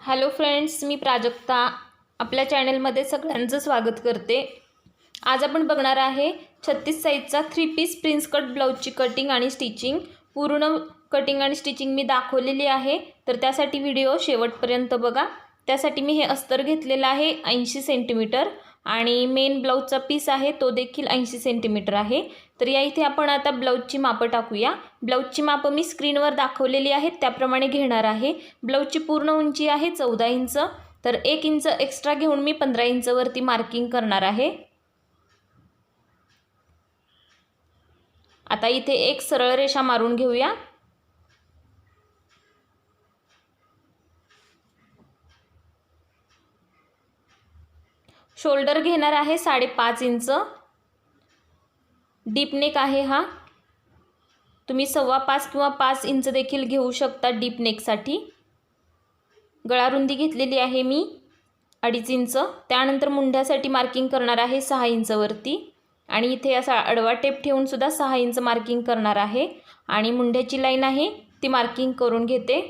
Hello friends, मी प्राजक्ता आपल्या चॅनलमध्ये सगळ्यांचं स्वागत करते। आज आपण बघणार आहे 36 साइजचा 3 पीस प्रिन्स कट ब्लाउजची कटिंग आणि स्टिचिंग। पूर्ण कटिंग आणि स्टिचिंग मी दाखवलेली आहे, तर त्यासाठी व्हिडिओ शेवटपर्यंत बघा। त्यासाठी मी हे अस्तर घेतलेला आहे 80 सेंटीमीटर आणि मेन ब्लाउजचा पीस आहे तो देखील 80 सेंटीमीटर आहे। तर या इथे आपण आता ब्लाउजची माप टाकूया। ब्लाउजची माप मी स्क्रीनवर दाखवलेली आहेत त्याप्रमाणे घेणार आहे। ब्लाउजची पूर्ण उंची आहे 14 इंच, तर 1 इंच एक्स्ट्रा घेऊन मी 15 इंच वरती मार्किंग करणार आहे। आता इथे एक सरळ रेषा मारून घेऊया। शोल्डर घेणार आहे 5.5 इंच। डीप नेक आहे हा, तुम्ही 5.25 किंवा 5 इंच देखील घेऊ शकता डीप नेकसाठी। गळा रुंदी घेतलेली आहे मी 2.5 इंच। त्यानंतर मुंड्यासाठी मार्किंग करणार आहे 6 इंच वरती आणि इथे असा आडवा टेप ठेवून सुद्धा 6 इंच मार्किंग करणार आहे आणि मुंड्याची लाईन आहे ती मार्किंग करून घेते।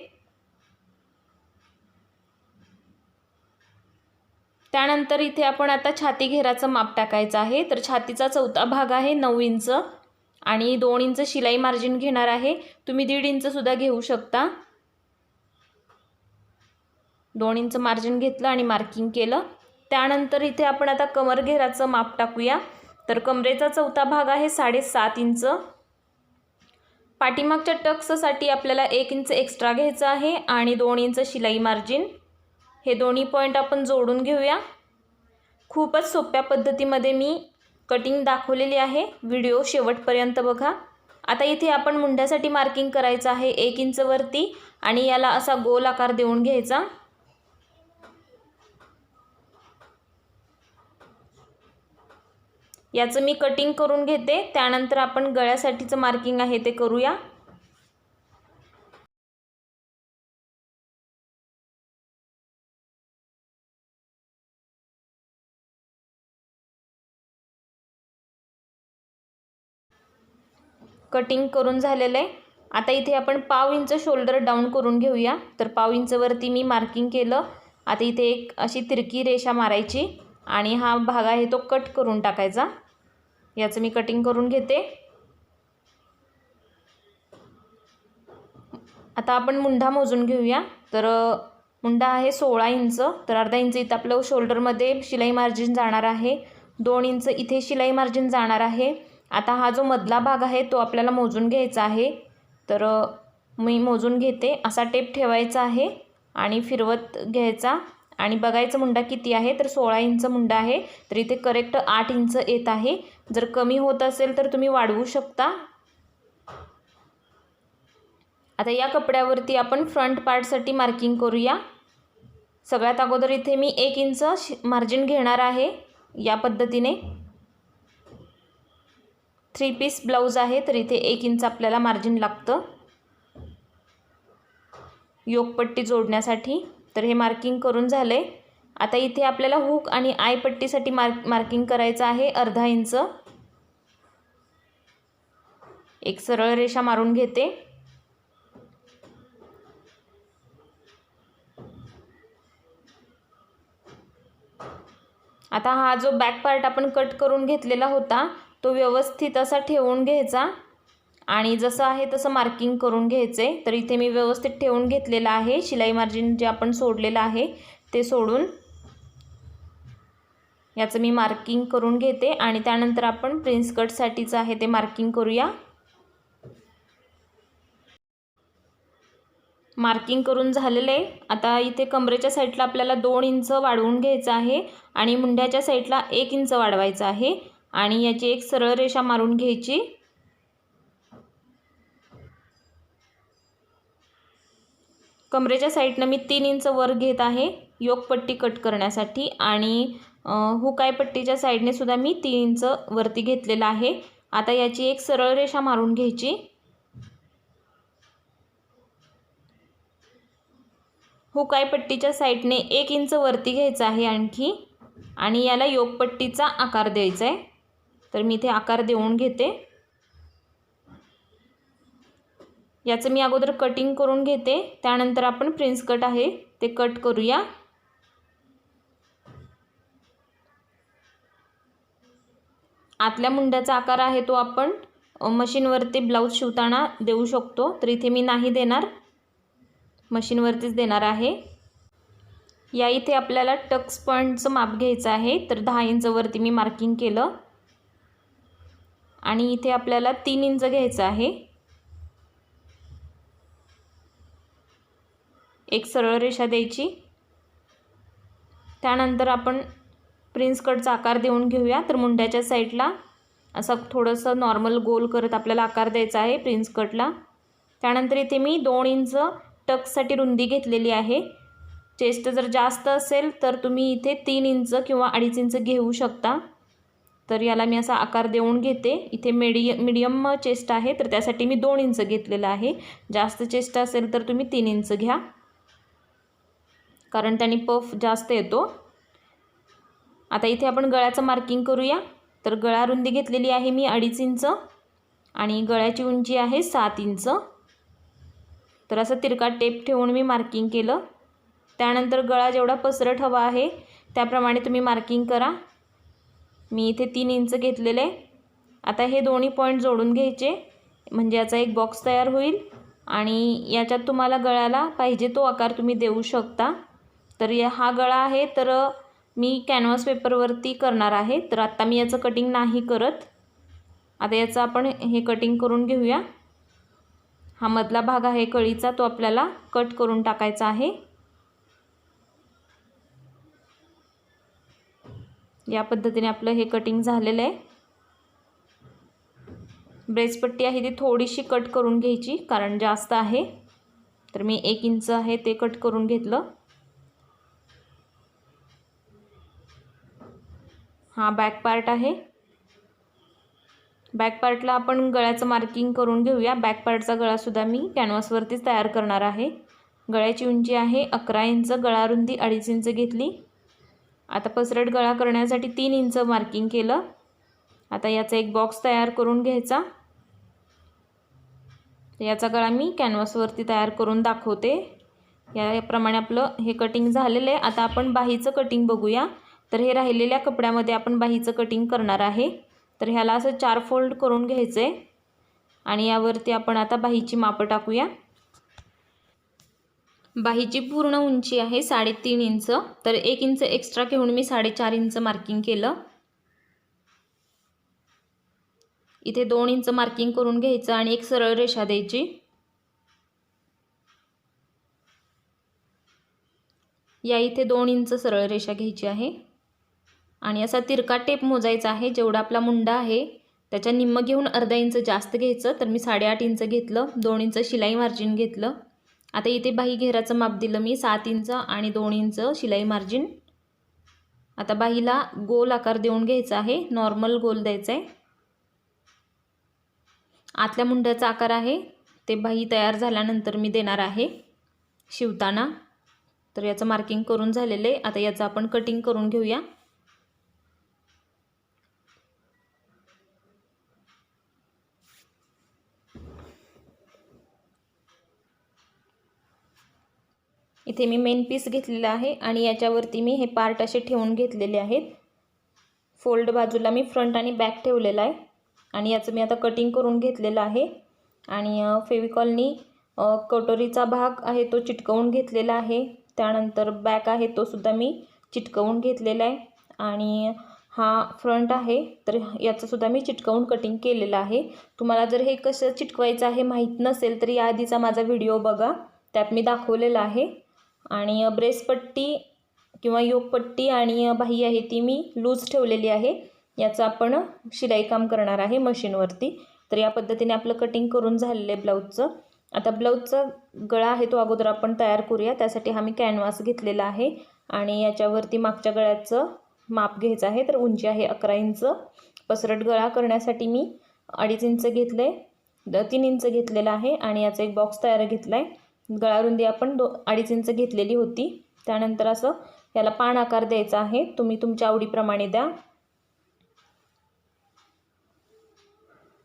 त्यानंतर इथे आपण आता छाती घेराचं माप टाकायचं आहे। तर छातीचा चौथा भाग आहे 9 इंच आणि 2 इंच शिलाई मार्जिन घेणार आहे। तुम्ही 1.5 इंच सुद्धा घेऊ शकता। 2 इंच मार्जिन घेतलं आणि मार्किंग केलं। त्यानंतर इथे आपण आता कमर घेराचं माप टाकूया। तर कमरेचा चौथा भाग आहे 7.5 इंच। पाठीमागच्या टक्ससाठी आपल्याला 1 इंच एक्स्ट्रा घ्यायचा आहे आणि 2 इंच शिलाई मार्जिन। हे दोन्ही पॉइंट आपण जोडून घेऊया। खूपच सोप्या पद्धतीमध्ये मी कटिंग दाखवलेली आहे, व्हिडिओ शेवटपर्यंत बघा। आता इथे आपण मुंड्यासाठी मार्किंग करायचं आहे 1 इंच वरती आणि याला असा गोल आकार देऊन घ्यायचा। याचं मी कटिंग करून घेते, त्यानंतर आपण गळ्यासाठीचं मार्किंग आहे ते करूया। कटिंग करून झालेलं आहे। आता इथे आपण 1/2 इंच शोल्डर डाऊन करून घेऊया। तर 1/2 इंच वरती मी मार्किंग केलं। आता इथे एक अशी तिरकी रेषा मारायची आणि हा भाग आहे तो कट करून टाकायचा। याचं मी कटिंग करून घेते। आता आपण मुंडा मोजून घेऊया। तर मुंडा आहे 16 इंच, तर अर्धा इंच इथं आपलं शोल्डरमध्ये शिलाई मार्जिन जाणार आहे। 2 इंच इथे शिलाई मार्जिन जाणार आहे। आता हा जो मधला भाग आहे तो आपल्याला मोजून घ्यायचा आहे। तर मी मोजून घेते। असा टेप ठेवायचा आहे आणि फिरवत घ्यायचा आणि बघायचं मुंडा किती आहे। तर 16 इंच मुंडा आहे, तर इथे करेक्ट 8 इंच येत आहे। जर कमी होत असेल तर तुम्ही वाढवू शकता। आता या कपड्यावरती आपण फ्रंट पार्टसाठी मार्किंग करूया। सगळ्यात अगोदर इथे मी 1 इंच मार्जिन घेणार आहे। या पद्धतीने 3 पीस ब्लाउज आहे, तर इथे 1 इंच आपल्याला मार्जिन लागतं योकपट्टी जोडण्यासाठी। तर हे मार्किंग करून झाले। आता इथे आपल्याला हुक आणि आय पट्टीसाठी मार्किंग करायचं आहे अर्धा इंच। एक सरळ रेषा मारून घेते। आता हा जो बॅक पार्ट आपण कट करून घेतलेला होता तो व्यवस्थित असा ठेवून घ्यायचा आणि जसं आहे तसं मार्किंग करून घ्यायचे। तर इथे मी व्यवस्थित ठेवून घेतलेला आहे। शिलाई मार्जिन जे आपण सोडलेलं आहे ते सोडून याचं मी मार्किंग करून घेते आणि त्यानंतर आपण प्रिन्स कटसाठीचं आहे ते मार्किंग करूया। मार्किंग करून झालेलं आहे। आता इथे कमरेच्या साईडला आपल्याला 2 इंच वाढवून घ्यायचं आहे आणि मुंड्याच्या साईडला 1 इंच वाढवायचं आहे आणि याची एक सरळ रेषा मारून घ्यायची। कमरेच्या साईडनं मी 3 इंच वर घेत आहे योकपट्टी कट करण्यासाठी आणि हुक आय पट्टीच्या साईडने सुद्धा मी 3 इंच वरती घेतलेला आहे। आता याची एक सरळ रेषा मारून घ्यायची। हुक आय पट्टीच्या साईडने 1 इंच वरती घ्यायचं आहे आणखी आणि याला योकपट्टीचा आकार द्यायचा आहे। तर मी इथे आकार देऊन घेते। याचं मी अगोदर कटिंग करून घेते, त्यानंतर आपण प्रिन्स कट आहे ते कट करूया। आतल्या मुंड्याचा आकार आहे तो आपण मशीनवरती ब्लाऊज शिवताना देऊ शकतो, तर इथे मी नाही देणार, मशीनवरतीच देणार आहे। या इथे आपल्याला टक्स पॉईंटचं माप घ्यायचं आहे, तर 10 इंचवरती मी मार्किंग केलं आणि इथे आपल्याला 3 इंच घ्यायचं आहे। एक सरळ रेषा द्यायची, त्यानंतर आपण प्रिन्स कटचा आकार देऊन घेऊया। तर मुंड्याच्या साईडला असं थोडंसं नॉर्मल गोल करत आपल्याला आकार द्यायचा आहे प्रिन्स कटला। त्यानंतर इथे मी 2 इंच टक्ससाठी रुंदी घेतलेली आहे। चेस्ट जर जास्त असेल तर तुम्ही इथे 3 इंच किंवा 2.5 इंच घेऊ शकता। तर याला मी असा आकार देऊन घेते। इथे मीडियम चेस्ट आहे तर त्यासाठी मी 2 इंच घेतलेला आहे। जास्त चेस्ट असेल तर तुम्ही 3 इंच घ्या, कारण त्याने पफ जास्त येतो। आता इथे आपण गळ्याचं मार्किंग करूया। तर गळा रुंदी घेतलेली आहे मी 2.5 इंच आणि गळ्याची उंची आहे 7 इंच। तर असं तिरका टेप ठेवून मी मार्किंग केलं। त्यानंतर गळा जेवढा पसरट हवा आहे त्याप्रमाणे तुम्ही मार्किंग करा। मी इथे 3 इंच घेतलेले आहे। आता हे दोन्ही पॉईंट जोडून घ्यायचे, म्हणजे याचा एक बॉक्स तयार होईल आणि याच्यात तुम्हाला गळ्याला पाहिजे तो आकार तुम्ही देऊ शकता। तर हा गळा आहे तर मी कॅनव्हास पेपरवरती करणार आहे, तर आत्ता मी याचं कटिंग नाही करत। आता याचं आपण हे कटिंग करून घेऊया। हा मधला भाग आहे कळीचा, तो आपल्याला कट करून टाकायचा आहे। या पद्धतीने आपलं हे कटिंग झालेलं आहे। ब्रेसपट्टी आहे ती थोडीशी कट करून घ्यायची, कारण जास्त आहे। तर मी 1 इंच आहे ते कट करून घेतलं। हा बॅक पार्ट आहे। बॅक पार्टला आपण गळ्याचं मार्किंग करून घेऊया। बॅक पार्टचा गळासुद्धा मी कॅनव्हासवरतीच तयार करणार आहे। गळ्याची उंची आहे 11 इंच, गळा रुंदी 2.5 इंच घेतली। आता पसरट गळा करण्यासाठी 3 इंच मार्किंग केलं। आता याचा एक बॉक्स तयार करून घ्यायचा। याचा गळा मी कॅनव्हासवरती तयार करून दाखवते। याप्रमाणे आपलं हे कटिंग झालेलं आहे। आता आपण बाहीचं कटिंग बघूया। तर हे राहिलेल्या कपड्यामध्ये आपण बाहीचं कटिंग करणार आहे। तर ह्याला असं 4 फोल्ड करून घ्यायचं आहे आणि यावरती आपण आता बाहीची मापं टाकूया। बाहीची पूर्ण उंची आहे 3.5 इंच, तर 1 इंच एक्स्ट्रा घेऊन मी 4.5 इंच मार्किंग केलं। इथे 2 इंच मार्किंग करून घ्यायचं आणि एक सरळ रेषा द्यायची। या इथे 2 इंच सरळ रेषा घ्यायची आहे आणि असा तिरका टेप मोजायचा आहे। जेवढा आपला मुंडा आहे त्याच्या निम्म घेऊन अर्धा इंच जास्त घ्यायचं, तर मी 8.5 इंच घेतलं। 2 इंच शिलाई मार्जिन घेतलं। आता इथे बाही घेराचं माप दिलं मी 7 इंच आणि 2 इंच शिलाई मार्जिन। आता बाहीला गोल आकार देऊन घ्यायचा आहे, नॉर्मल गोल द्यायचा आहे। आतल्या मुंड्याचा आकार आहे ते बाही तयार झाल्यानंतर मी देणार आहे शिवताना। तर याचं मार्किंग करून झालेलं आहे। आता याचं आपण कटिंग करून घेऊया। इथे मी मेन पीस घेतलेला आहे आणि याच्यावरती मी हे पार्ट असे ठेवून घेतलेले आहेत। फोल्ड बाजूला मी फ्रंट आणि बॅक ठेवलेला आहे आणि याचं मी आता कटिंग करून घेतलेलं आहे आणि फेविकॉलनी कटोरीचा भाग आहे तो चिटकवून घेतलेला आहे। त्यानंतर बॅक आहे तो सुद्धा मी चिटकवून घेतलेला आहे आणि हा फ्रंट आहे तर याचं सुद्धा मी चिटकवून कटिंग केलेलं आहे। तुम्हाला जर हे कसं चिटकवायचं आहे माहीत नसेल तर याआधीचा माझा व्हिडिओ बघा, त्यात मी दाखवलेला आहे। आणि ब्रेसपट्टी किंवा योगपट्टी आणि बाही आहे ती मी लूज ठेवलेली आहे। याचं आपण शिलाई काम करणार आहे मशीनवरती। तर या पद्धतीने आपलं कटिंग करून झालेलं आहे ब्लाऊजचं। आता ब्लाऊजचा गळा आहे तो अगोदर आपण तयार करूया। त्यासाठी हा मी कॅनव्हास घेतलेला आहे आणि याच्यावरती मागच्या गळ्याचं माप घ्यायचं आहे। तर उंची आहे 11 इंच। पसरट गळा करण्यासाठी मी 2.5 इंच घेतले, 3 इंच घेतलेला आहे आणि याचा एक बॉक्स तयार घेतला आहे। गळा रुंदी आपण 2.5 इंच घेतलेली होती। त्यानंतर असं याला पान आकार द्यायचा आहे, तुम्ही तुमच्या आवडीप्रमाणे द्या।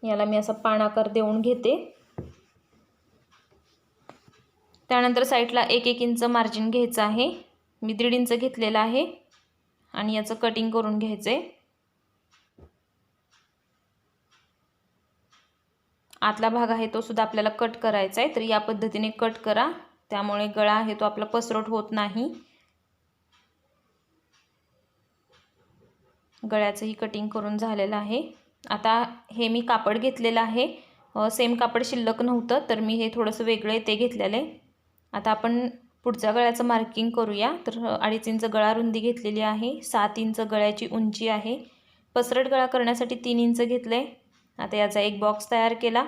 याला मी असा पान आकार देऊन घेते। त्यानंतर साईडला 1-1 इंच मार्जिन घ्यायचं आहे. मी 1.5 इंच घेतलेलं आहे आणि याचं कटिंग करून घ्यायचं आहे. आतला भाग आहे तो सुद्धा आपल्याला कट करायचा आहे, तर या पद्धतीने कट करा, त्यामुळे गळा आहे तो आपला पसरट होत नाही. गळ्याचंही कटिंग करून झालेलं आहे. आता हे मी कापड घेतलेलं आहे, सेम कापड शिल्लक नव्हतं तर मी हे थोडंसं वेगळं आहे ते घेतलेलं आहे. आता आपण पुढच्या गळ्याचं मार्किंग करूया. तर 2.5 इंच गळा रुंदी घेतलेली आहे, 7 इंच गळ्याची उंची आहे. पसरट गळा करण्यासाठी 3 इंच घेतले. आता याचा एक बॉक्स तयार केला.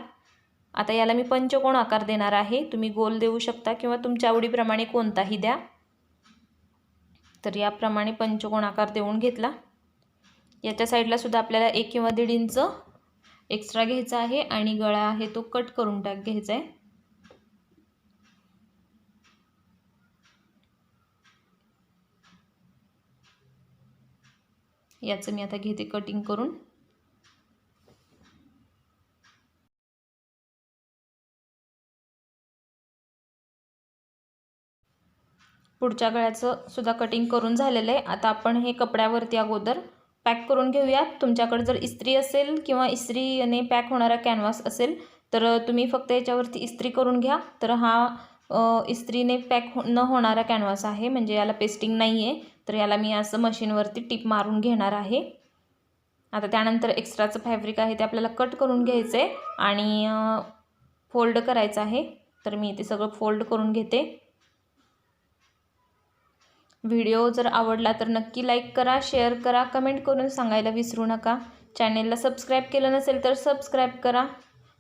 आता याला मी पंचकोन आकार देणार आहे. तुम्ही गोल देऊ शकता किंवा तुमच्या आवडीप्रमाणे कोणताही द्या. तर याप्रमाणे पंचकोन आकार देऊन घेतला. याच्या साईडला सुद्धा आपल्याला 1 किंवा 1.5 इंच एक्स्ट्रा घ्यायचा आहे आणि गळा आहे तो कट करून घ्यायचा आहे. याचं मी आता घेते कटिंग करून. पुढच्या गळ्याचं सुद्धा कटिंग करून झालेलं आहे. आता आपण हे कपड्यावरती अगोदर पॅक करून घेऊयात. तुमच्याकडे जर इस्त्री असेल किंवा इस्त्रीने पॅक होणारा कॅनव्हास असेल तर तुम्ही फक्त याच्यावरती इस्त्री करून घ्या. तर हा इस्त्रीने पॅक न होणारा कॅनव्हास आहे, म्हणजे याला पेस्टिंग नाही आहे. तर याला मी असं मशीनवरती टिप मारून घेणार आहे. आता त्यानंतर एक्स्ट्राचं फॅब्रिक आहे ते आपल्याला कट करून घ्यायचं आहे आणि फोल्ड करायचं आहे. तर मी ते सगळं फोल्ड करून घेते. व्हिडिओ जर आवडला तर नक्की लाईक करा, शेअर करा, कमेंट करून सांगायला विसरू नका. चॅनेलला सबस्क्राईब केलं नसेल तर सबस्क्राईब करा.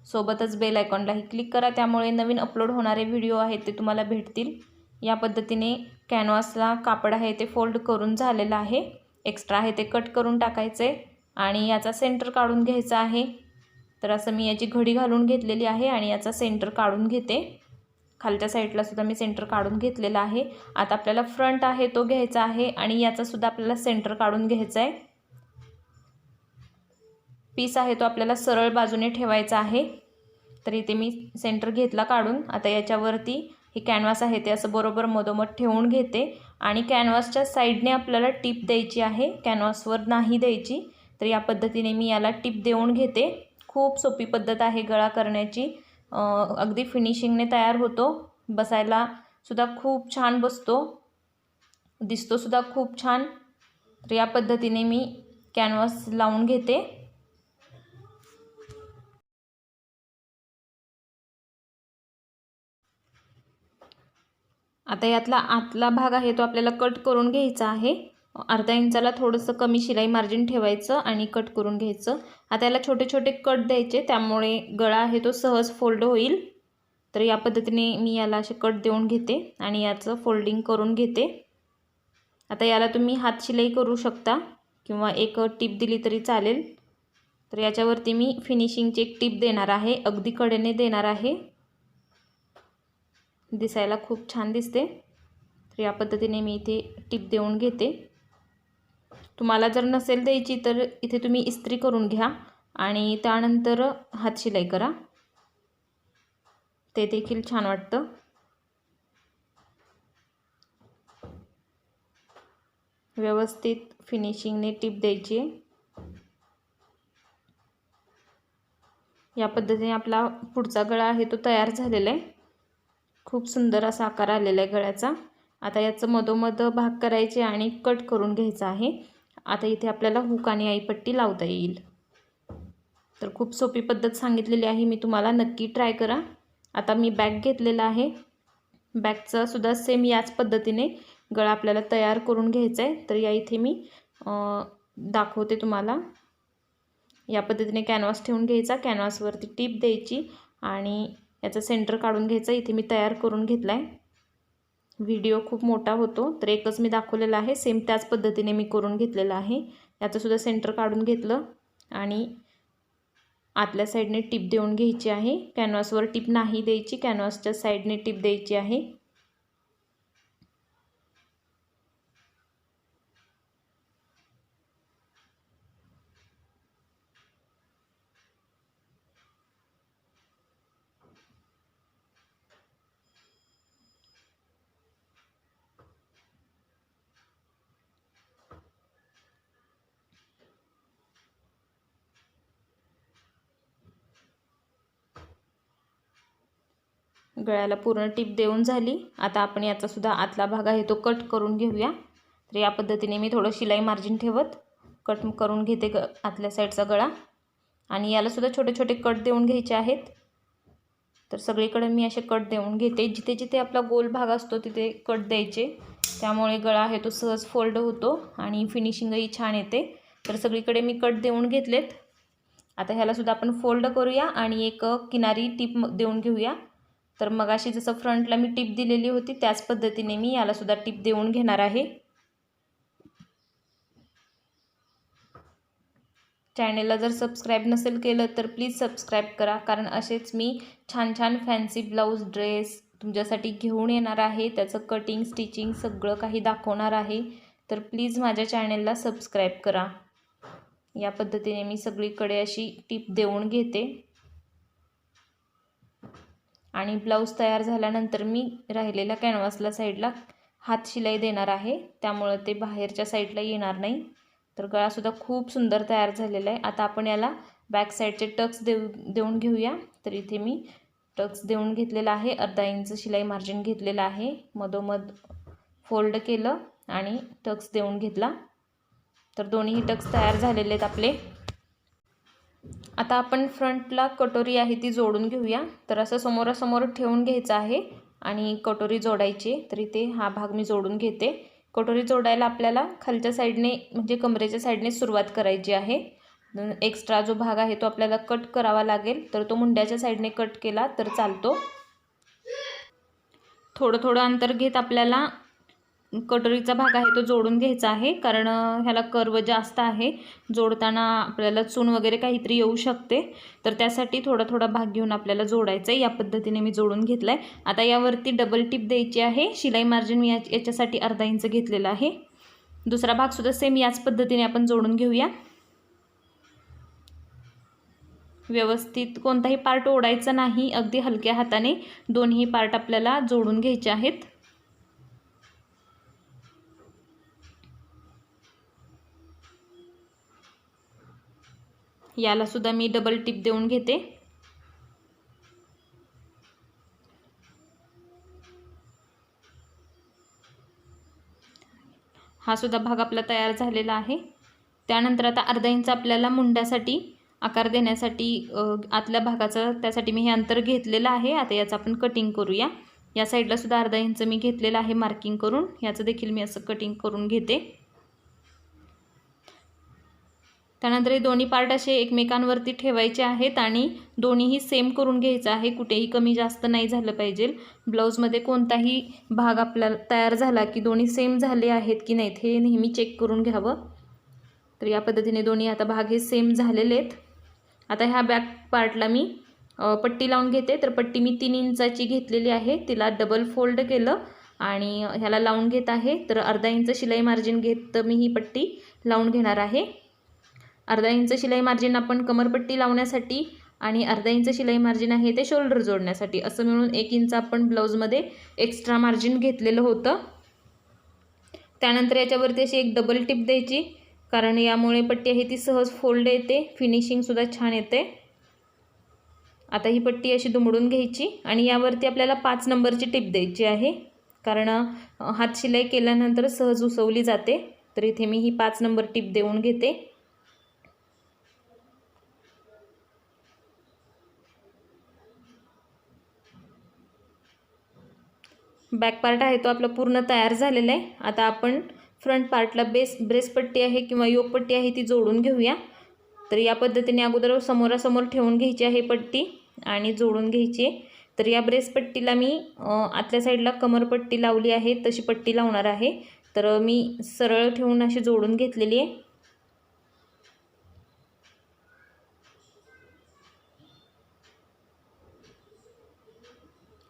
सोबतच बेल आयकॉनलाही क्लिक करा, त्यामुळे नवीन अपलोड होणारे व्हिडिओ आहेत ते तुम्हाला भेटतील. या पद्धतीने कॅनव्हासला कापड आहे ते फोल्ड करून झालेलं आहे. एक्स्ट्रा आहे ते कट करून टाकायचं आहे आणि याचा सेंटर काढून घ्यायचा आहे. तर असं मी याची घडी घालून घेतलेली आहे आणि याचा सेंटर काढून घेते. खालच्या साईडला सुद्धा मी सेंटर काढून घेतलेला आहे. आता आपल्याला फ्रंट आहे तो घ्यायचा आहे आणि याचा सुद्धा आपल्याला सेंटर काढून घ्यायचा आहे. पीस आहे तो आपल्याला सरळ बाजूने ठेवायचा आहे. तर इथे मी सेंटर घेतला काढून. आता याच्यावरती हे कॅनव्हास आहे ते असं बरोबर मधोमध ठेवून घेते आणि कॅनव्हासच्या साईडने आपल्याला टिप द्यायची आहे, कॅनव्हासवर नाही द्यायची. तर या पद्धतीने मी याला टिप देऊन घेते. खूप सोपी पद्धत आहे गळा करण्याची. अगदी फिनिशिंगने तयार होतो. बसायला सुद्धा खूप छान बसतो, दिसतो सुद्धा खूप छान. तर या पद्धतीने मी कॅनव्हास लावून घेते. आता यातला आतला भाग आहे तो आपल्याला कट करून घ्यायचा आहे. अर्धा इंचाला थोडंसं कमी शिलाई मार्जिन ठेवायचं आणि कट करून घ्यायचं. आता याला छोटे छोटे कट द्यायचे, त्यामुळे गळा आहे तो सहज फोल्ड होईल. तर या पद्धतीने मी याला असे कट देऊन घेते आणि याचं फोल्डिंग करून घेते. आता याला तुम्ही हात शिलाई करू शकता किंवा एक टिप दिली तरी चालेल. तर याच्यावरती मी फिनिशिंगची एक टिप देणार आहे, अगदी कडेने देणार आहे, दिसायला खूप छान दिसते. तर या पद्धतीने मी इथे टिप देऊन घेते. तुम्हाला जर नसेल द्यायची तर इथे तुम्ही इस्त्री करून घ्या आणि त्यानंतर हात शिलाई करा, ते देखील छान वाटतं. व्यवस्थित फिनिशिंगने टिप द्यायची. या पद्धतीने आपला पुढचा गळा आहे तो तयार झालेला आहे. खूप सुंदर असा आकार आलेला आहे गळ्याचा. आता याचं मधोमध भाग करायचे आणि कट करून घ्यायचा आहे. आता इथे आपल्याला हुक आणि आईपट्टी लावता येईल. तर खूप सोपी पद्धत सांगितलेली आहे मी तुम्हाला, नक्की ट्राय करा. आता मी बॅग घेतलेला आहे. बॅगचा सुद्धा सेम याच पद्धतीने गळा आपल्याला तयार करून घ्यायचा आहे. तर या इथे मी दाखवते तुम्हाला. या पद्धतीने कॅनव्हास ठेवून घ्यायचा, कॅनव्हासवरती टिप द्यायची आणि याचा सेंटर काढून घ्यायचा. इथे मी तयार करून घेतला आहे. व्हिडिओ खूप मोठा होतो तर एकच मी दाखवलेला आहे, सेम त्याच पद्धतीने मी करून घेतलेला आहे. याचं सुद्धा सेंटर काढून घेतलं आणि आतल्या साईडने टिप देऊन घ्यायची आहे. कॅनव्हासवर टिप नाही द्यायची, कॅनव्हासच्या साईडने टिप द्यायची आहे. गळ्याला पूर्ण टिप देऊन झाली. आता आपण याचा सुद्धा आतला भाग आहे तो कट करून घेऊया. तर या पद्धतीने मी थोडं शिलाई मार्जिन ठेवत कट करून घेते आतल्या साईडचा गळा. आणि याला सुद्धा छोटे छोटे कट देऊन घ्यायचे आहेत. तर सगळीकडे मी असे कट देऊन घेते. जिथे जिथे आपला गोल भाग असतो तिथे कट द्यायचे, त्यामुळे गळा आहे तो सहज फोल्ड होतो आणि फिनिशिंगही छान येते. तर सगळीकडे मी कट देऊन घेतलेत. आता ह्याला सुद्धा आपण फोल्ड करूया आणि एक किनारी टिप देऊन घेऊया. तर मगाशी जसं फ्रंटला मी टिप दिलेली होती त्याच पद्धतीने मी याला सुद्धा टिप देऊन घेणार आहे. चॅनेलला जर सबस्क्राईब नसेल केलं तर प्लीज सबस्क्राईब करा, कारण असेच मी छान छान फॅन्सी ब्लाऊज ड्रेस तुमच्यासाठी घेऊन येणार आहे. त्याचं कटिंग स्टिचिंग सगळं काही दाखवणार आहे. तर प्लीज माझ्या चॅनेलला सबस्क्राईब करा. या पद्धतीने मी सगळीकडे अशी टिप देऊन घेते. आणि ब्लाऊज तयार झाल्यानंतर मी राहिलेल्या कॅनव्हासला साईडला हात शिलाई देणार आहे, त्यामुळे ते बाहेरच्या साईडला येणार नाही. तर गळासुद्धा खूप सुंदर तयार झालेला आहे. आता आपण याला बॅक साईडचे टक्स देऊन घेऊया. तर इथे मी टक्स देऊन घेतलेला आहे. अर्धा इंच शिलाई मार्जिन घेतलेला आहे. मधोमध फोल्ड केलं आणि टक्स देऊन घेतला. तर दोन्ही टक्स तयार झालेले आहेत आपले. आता आपण फ्रंटला कटोरी आहे ती जोडून घेऊया. तर असं समोरासमोर ठेवून घ्यायचं आहे आणि कटोरी जोडायची. तर इथे हा भाग मी जोडून घेते. कटोरी जोडायला आपल्याला खालच्या साईडने म्हणजे कमरेच्या साईडने सुरुवात करायची आहे. एक्स्ट्रा जो भाग आहे तो आपल्याला कट करावा लागेल. तर तो मुंड्याच्या साईडने कट केला तर चालतो. थोडं थोडं अंतर घेत आपल्याला कटोरीचा भाग आहे तो जोडून घ्यायचा आहे, कारण ह्याला कर्व जास्त आहे. जोडताना आपल्याला चून वगैरे काहीतरी येऊ शकते. तर त्यासाठी थोडा थोडा भाग घेऊन आपल्याला जोडायचं आहे. या पद्धतीने मी जोडून घेतला आहे. आता यावरती डबल टिप द्यायची आहे. शिलाई मार्जिन मी याच्यासाठी अर्धा इंच घेतलेला आहे. दुसरा भागसुद्धा सेम याच पद्धतीने आपण जोडून घेऊया. व्यवस्थित कोणताही पार्ट ओढायचा नाही, अगदी हलक्या हाताने दोन्ही पार्ट आपल्याला जोडून घ्यायचे आहेत. याला सुद्धा मी डबल टिप देऊन घेते. हा सुद्धा भाग आपला तयार झालेला आहे. त्यानंतर आता अर्धा इंच आपल्याला मुंड्यासाठी आकार देण्यासाठी आतल्या भागाचा त्यासाठी मी हे अंतर घेतलेलं आहे. आता याचं आपण कटिंग करूया. या साईडला सुद्धा अर्धा इंच मी घेतलेलं आहे मार्किंग करून. याचं देखील मी असं कटिंग करून घेते. त्यानंतर हे दोन्ही पार्ट असे एकमेकांवरती ठेवायचे आहेत आणि दोन्हीही सेम करून घ्यायचं आहे. कुठेही कमी जास्त नाही झालं पाहिजे. ब्लाऊजमध्ये कोणताही भाग आपल्याला तयार झाला की दोन्ही सेम झाले आहेत की नाहीत हे नेहमी चेक करून घ्यावं. तर या पद्धतीने दोन्ही आता भाग हे सेम झालेले आहेत. आता ह्या बॅक पार्टला मी पट्टी लावून घेते. तर पट्टी मी 3 इंचाची घेतलेली आहे. तिला डबल फोल्ड केलं आणि ह्याला लावून घेत आहे. तर अर्धा इंच शिलाई मार्जिन घेत मी ही पट्टी लावून घेणार आहे. अर्धा इंच शिलाई मार्जिन आपण कमरपट्टी लावण्यासाठी आणि अर्धा इंच शिलाई मार्जिन आहे ते शोल्डर जोडण्यासाठी, असं मिळून 1 इंच आपण ब्लाऊजमध्ये एक्स्ट्रा मार्जिन घेतलेलं होतं. त्यानंतर याच्यावरती अशी एक डबल टिप द्यायची, कारण यामुळे पट्टी आहे ती सहज फोल्ड येते, फिनिशिंगसुद्धा छान येते. आता ही पट्टी अशी दुमडून घ्यायची आणि यावरती आपल्याला 5 नंबरची टिप द्यायची आहे, कारण हात शिलाई केल्यानंतर सहज उसवली जाते. तर इथे मी ही 5 नंबर टिप देऊन घेते. बॅक पार्ट आहे तो आपला पूर्ण तयार झालेला आहे. आता आपण फ्रंट पार्टला ब्रेस पट्टी आहे किंवा योक पट्टी आहे ती जोडून घेऊया. तर या पद्धतीने अगोदर समोरासमोर ठेवून घ्यायची आहे पट्टी आणि जोडून घ्यायची आहे. तर या ब्रेस पट्टीला मी आतल्या साईडला कमरपट्टी लावली आहे तशी पट्टी लावणार आहे. तर मी सरळ ठेवून अशी जोडून घेतलेली आहे.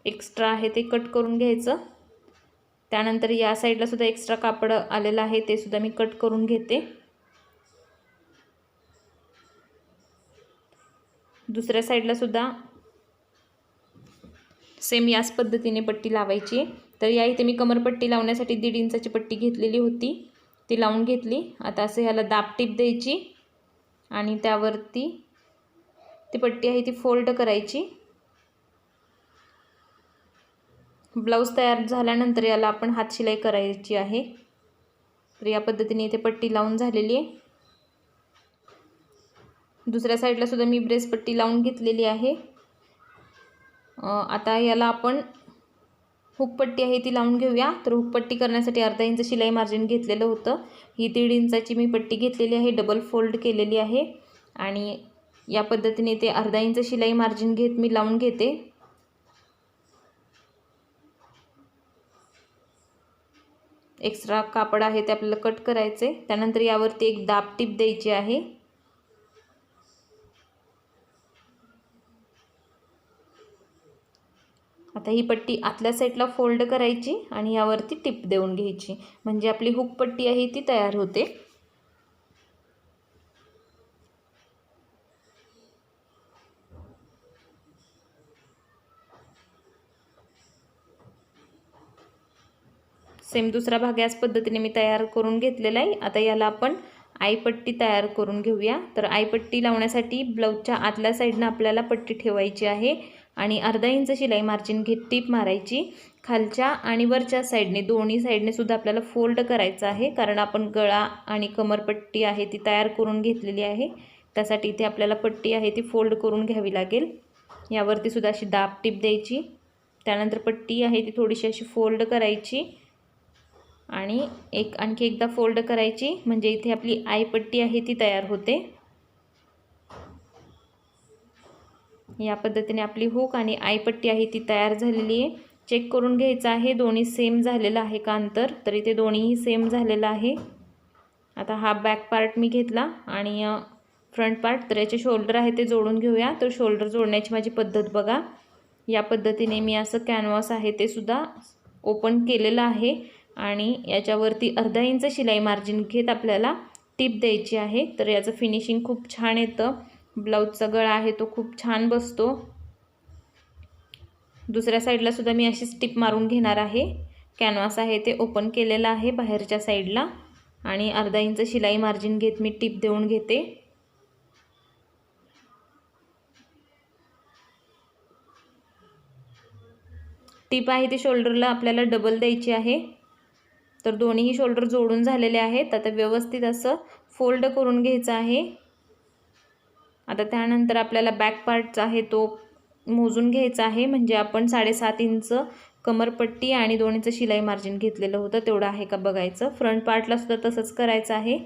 एक्स्ट्रा आहे ते कट करून घ्यायचं. त्यानंतर या साईडला सुद्धा एक्स्ट्रा कापड आलेलं आहे ते सुद्धा मी कट करून घेते. दुसऱ्या साईडला सुद्धा सेम याच पद्धतीने पट्टी लावायची. तर या इथे मी कमरपट्टी लावण्यासाठी 1.5 इंचाची पट्टी घेतलेली होती ती लावून घेतली. आता असं ह्याला दाब टीप द्यायची आणि त्यावरती ती पट्टी आहे ती फोल्ड करायची. ब्लाऊज तयार झाल्यानंतर याला आपण हात शिलाई करायची आहे। तर या पद्धतीने इथे पट्टी लावून झालेली आहे। दुसऱ्या साईडला सुद्धा मी ब्रेस पट्टी लावून घेतलेली आहे। आता याला आपण हुक पट्टी आहे ती लावून घेऊया। तर हुक पट्टी करण्यासाठी अर्धा इंच शिलाई मार्जिन घेतलेलं होतं। ही 1.5 इंचाची मी पट्टी घेतलेली आहे, डबल फोल्ड केलेली आहे आणि या पद्धतीने ते अर्धा इंच शिलाई मार्जिन घेत मी लावून घेते। एक्स्ट्रा कापड आहे ते आपल्याला कट करायचे। त्यानंतर यावरती एक दाब टीप द्यायची आहे। आता ही पट्टी आतल्या साईडला फोल्ड करायची आणि यावरती टिप देऊन घ्यायची, म्हणजे आपली हुक पट्टी आहे ती तयार होते। सेम दुसरा भाग याच पद्धतीने मी तयार करून घेतलेला आहे। आता याला आपण आईपट्टी तयार करून घेऊया। तर आईपट्टी लावण्यासाठी ब्लाऊजच्या आतल्या साईडनं आपल्याला पट्टी ठेवायची आहे आणि अर्धा इंच शिलाई मार्जिन घेत टीप मारायची। खालच्या आणि वरच्या साईडने दोन्ही साईडने सुद्धा आपल्याला फोल्ड करायचं आहे, कारण आपण गळा आणि कमरपट्टी आहे ती तयार करून घेतलेली आहे। त्यासाठी इथे आपल्याला पट्टी आहे ती फोल्ड करून घ्यावी लागेल। यावरती सुद्धा अशी दाब टीप द्यायची। त्यानंतर पट्टी आहे ती थोडीशी अशी फोल्ड करायची आणि आणखी एकदा फोल्ड करायची, म्हणजे इथे आपली आईपट्टी आहे ती तयार होते। या पद्धतीने आपली हुक आणि आईपट्टी आहे ती तयार झालेली आहे। चेक करून घ्यायचं आहे दोन्ही सेम झालेलं आहे का अंतर, तर इथे दोन्हीही सेम झालेलं आहे। आता हा बॅक पार्ट मी घेतला आणि फ्रंट पार्ट, तर याचे शोल्डर आहे ते जोडून घेऊया। तर शोल्डर जोडण्याची माझी पद्धत बघा, या पद्धतीने मी असं कॅनव्हास आहे ते सुद्धा ओपन केलेलं आहे आणि याच्यावरती अर्धा इंच शिलाई मार्जिन घेत आपल्याला टीप द्यायची आहे। तर याचं फिनिशिंग खूप छान येतं। ब्लाऊजचा गळा आहे तो खूप छान बसतो। दुसऱ्या साईडला सुद्धा मी अशीच टीप मारून घेणार आहे। कॅनव्हास आहे ते ओपन केलेलं आहे बाहेरच्या साईडला आणि अर्धा इंच शिलाई मार्जिन घेत मी टीप देऊन घेते। टीप आहे ती शोल्डरला आपल्याला डबल द्यायची आहे। तर दोन्हीही शोल्डर जोडून झालेले आहेत। आता व्यवस्थित असं फोल्ड करून घ्यायचं आहे। आता त्यानंतर आपल्याला बॅक पार्टचा आहे तो मोजून घ्यायचा आहे, म्हणजे आपण 7.5 इंच कमरपट्टी आणि 2 इंच शिलाई मार्जिन घेतलेलं होतं तेवढं आहे का बघायचं। फ्रंट पार्टला सुद्धा तसंच करायचं आहे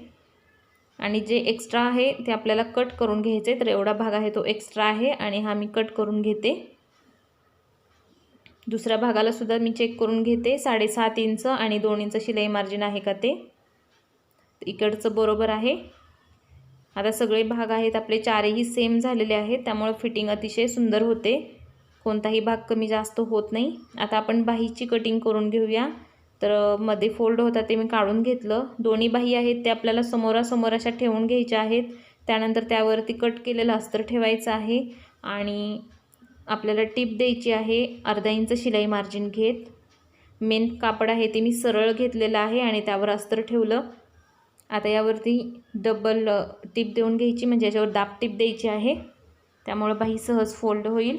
आणि जे एक्स्ट्रा आहे ते आपल्याला कट करून घ्यायचे। तर एवढा भाग आहे तो एक्स्ट्रा आहे आणि हा मी कट करून घेते। दुसऱ्या भागाला सुद्धा मी चेक करून घेते, 7.5 इंच आणि 2 इंच शिलाई मार्जिन आहे का ते, इकडचं बरोबर आहे। आता सगळे भाग आहेत आपले चारही सेम झालेले आहेत, त्यामुळे फिटिंग अतिशय सुंदर होते, कोणताही भाग कमी जास्त होत नाही। आता आपण बाहीची कटिंग करून घेऊया। तर मध्ये फोल्ड होता ते मी काढून घेतलं। दोन्ही बाही आहेत ते आपल्याला समोरासमोर अशा ठेवून घ्यायच्या आहेत। त्यानंतर त्यावरती कट केलेलं अस्तर ठेवायचं आहे आणि आपल्याला टीप द्यायची आहे अर्धा इंच शिलाई मार्जिन घेत। मेन कापड आहे ते मी सरळ घेतलेलं आहे आणि त्यावर अस्तर ठेवलं। आता यावरती डबल टीप देऊन घ्यायची, म्हणजे याच्यावर दाब टीप द्यायची आहे, त्यामुळे बाही सहज फोल्ड होईल।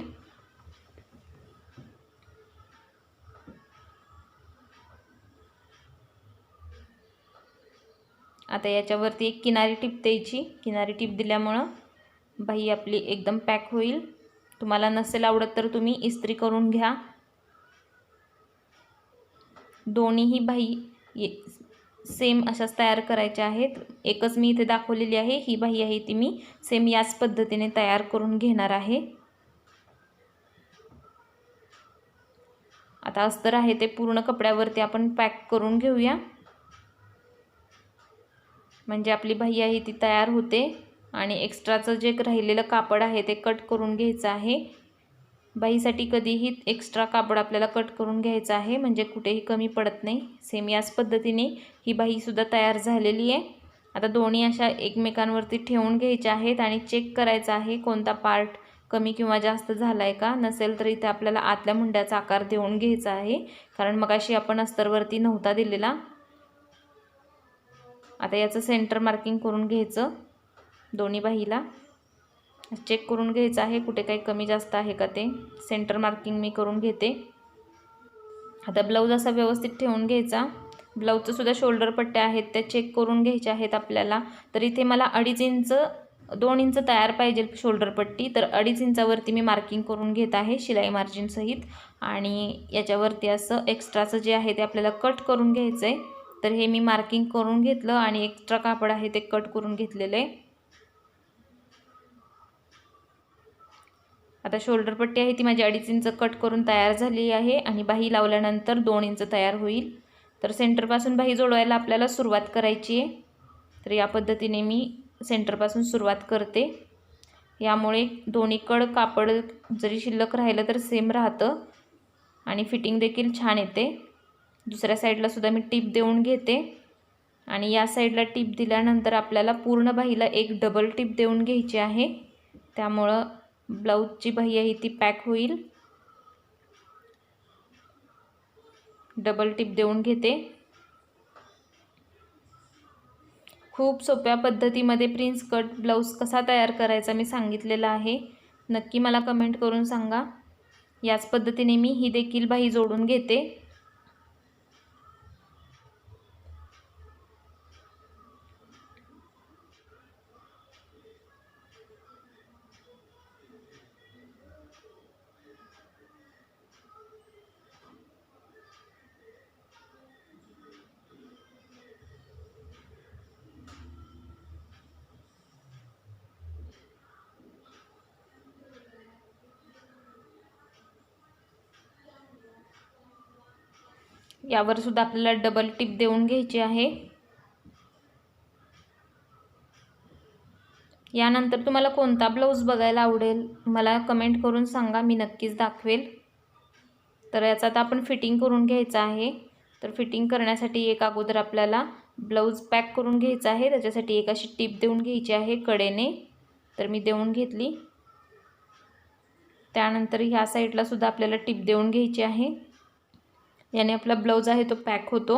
आता याच्यावरती एक किनारी टीप द्यायची। किनारी टीप दिल्यामुळं बाही आपली एकदम पॅक होईल। तुम्हाला नसेल आवडत तर तुम्ही इस्त्री करून घ्या। दोन्हीही बाही सेम अशाच तयार करायच्या आहेत। एकच मी इथे दाखवलेली आहे, ही बाही आहे ती मी सेम याच पद्धतीने तयार करून घेणार आहे। आता अस्तर आहे ते पूर्ण कपड्यावरती आपण पॅक करून घेऊया, म्हणजे आपली बाही आहे ती तयार होते आणि एक्स्ट्राचं जे राहिलेलं कापड आहे ते कट करून घ्यायचं आहे। बाहीसाठी कधीही एक्स्ट्रा कापड आपल्याला कट करून घ्यायचं आहे, म्हणजे कुठेही कमी पडत नाही। सेम याच पद्धतीने ही बाहीसुद्धा तयार झालेली आहे। आता दोन्ही अशा एकमेकांवरती ठेवून घ्यायच्या आहेत आणि चेक करायचं आहे कोणता पार्ट कमी किंवा जास्त झाला आहे का। नसेल तर इथे आपल्याला आतल्या मुंड्याचा आकार देऊन घ्यायचा आहे, कारण मगाशी आपण अस्तरवरती नव्हता दिलेला। आता याचं सेंटर मार्किंग करून घ्यायचं, दोन्ही बाहीला चेक करून घ्यायचं आहे कुठे काही कमी जास्त आहे का ते। सेंटर मार्किंग मी करून घेते। आता ब्लाऊज असा व्यवस्थित ठेवून घ्यायचा. ब्लाऊजचं सुद्धा शोल्डर पट्ट्या आहेत त्या चेक करून घ्यायच्या आहेत आपल्याला. तर इथे मला 2.5 इंच 2 इंच तयार पाहिजे शोल्डर पट्टी, तर 2.5 इंचावरती मी मार्किंग करून घेत आहे शिलाई मार्जिन सहित. आणि याच्यावरती असं एक्स्ट्राचं जे आहे ते आपल्याला कट करून घ्यायचं आहे. तर हे मी मार्किंग करून घेतलं आणि एक्स्ट्रा कापड आहे ते कट करून घेतलेलं आहे. आता शोल्डर पट्टी आहे ती माझी 2.5 इंच कट करून तयार झाली आहे आणि बाही लावल्यानंतर 2 इंच तयार होईल. तर सेंटरपासून बाही जोडवायला आपल्याला सुरुवात करायची आहे. तर या पद्धतीने मी सेंटरपासून सुरुवात करते. यामुळे दोन्हीकडं कापड जरी शिल्लक राहिलं तर सेम राहतं आणि फिटिंग देखील छान येते. दुसऱ्या साईडला सुद्धा मी टीप देऊन घेते आणि या साईडला टीप दिल्यानंतर आपल्याला पूर्ण बाहीला एक डबल टीप देऊन घ्यायची आहे. त्यामुळं ब्लाऊजची बाही आहे ती पॅक होईल. डबल टिप देऊन घेते. खूप सोप्या पद्धतीमध्ये प्रिन्स कट ब्लाऊज कसा तयार करायचा मी सांगितलेला आहे. नक्की मला कमेंट करून सांगा. याच पद्धतीने मी ही देखील बाही जोडून घेते. यावर सुद्धा आपल्याला डबल टिप देऊन घ्यायची आहे. यानंतर तुम्हाला कोणता ब्लाऊज बघायला आवडेल मला कमेंट करून सांगा, मी नक्कीच दाखवेल. तर याचा आता आपण फिटिंग करून घ्यायचं आहे. तर फिटिंग करण्यासाठी एक अगोदर आपल्याला ब्लाऊज पॅक करून घ्यायचा आहे. त्याच्यासाठी एक अशी टिप देऊन घ्यायची आहे कडेने. तर मी देऊन घेतली. त्यानंतर ह्या साईडला सुद्धा आपल्याला टिप देऊन घ्यायची आहे. याने आपला ब्लाऊज आहे तो पॅक होतो.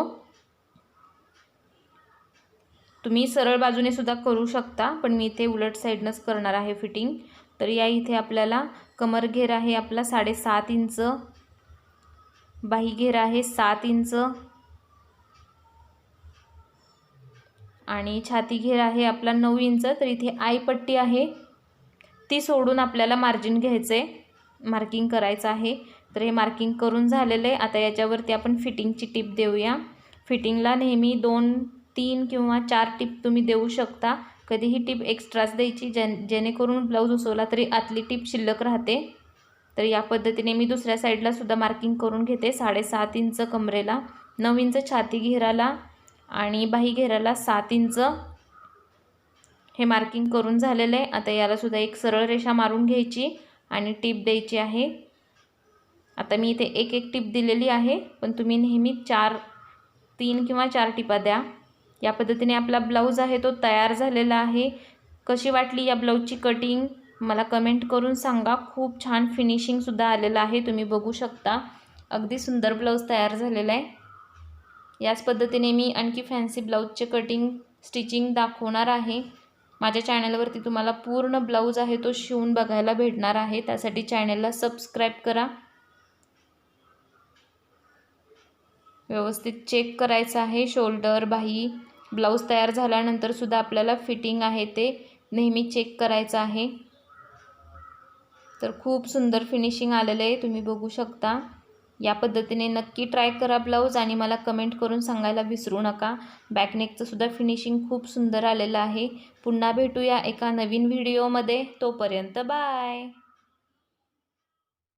तुम्ही सरळ बाजूने सुद्धा करू शकता, पण मी इथे उलट साईडनंच करणार आहे फिटिंग. तर या इथे आपल्याला कमर घेर आहे आपला 7.5 इंच, बाही घेर आहे 7 इंच आणि छाती घेर आहे आपला 9 इंच. तर इथे आई पट्टी आहे ती सोडून आपल्याला मार्जिन घ्यायचं आहे, मार्किंग करायचं आहे. तर हे मार्किंग करून झालेलं आहे. आता याच्यावरती आपण फिटिंगची टिप देऊया. फिटिंगला नेहमी 2, 3 किंवा 4 टिप तुम्ही देऊ शकता. कधीही टिप एक्स्ट्राच द्यायची जेणेकरून ब्लाऊज उसवला तरी आतली टिप शिल्लक राहते. तर या पद्धतीने मी दुसऱ्या साईडला सुद्धा मार्किंग करून घेते. 7.5 इंच कमरेला, 9 इंच छाती घेराला आणि बाही घेराला 7 इंच हे मार्किंग करून झालेलं आहे. आता याला सुद्धा एक सरळ रेषा मारून घ्यायची आणि टिप द्यायची आहे. आता मी इथे एक टिप दिलेली आहे, पण तुम्ही नेहमी 3 किंवा 4 टिपा द्या. या पद्धतीने आपला ब्लाऊज आहे तो तयार झालेला आहे. कशी वाटली या ब्लाऊजची कटिंग मला कमेंट करून सांगा. खूप छान फिनिशिंगसुद्धा आलेलं आहे, तुम्ही बघू शकता. अगदी सुंदर ब्लाऊज तयार झालेला आहे. याच पद्धतीने मी आणखी फॅन्सी ब्लाऊजचे कटिंग स्टिचिंग दाखवणार आहे. माझ्या चॅनलवरती तुम्हाला पूर्ण ब्लाऊज आहे तो शिवून बघायला भेटणार आहे. त्यासाठी चॅनलला सबस्क्राईब करा. व्यवस्थित चेक करायचं आहे शोल्डर बाही. ब्लाऊज तयार झाल्यानंतर सुद्धा आपल्याला फिटिंग आहे ते नेहमी चेक करायचं आहे. तर खूप सुंदर फिनिशिंग आलेलं आहे, तुम्ही बघू शकता. या पद्धतीने नक्की ट्राय करा ब्लाऊज आणि मला कमेंट करून सांगायला विसरू नका. बॅकनेकचं सुद्धा फिनिशिंग खूप सुंदर आलेलं आहे. पुन्हा भेटूया एका नवीन व्हिडिओमध्ये. तोपर्यंत बाय.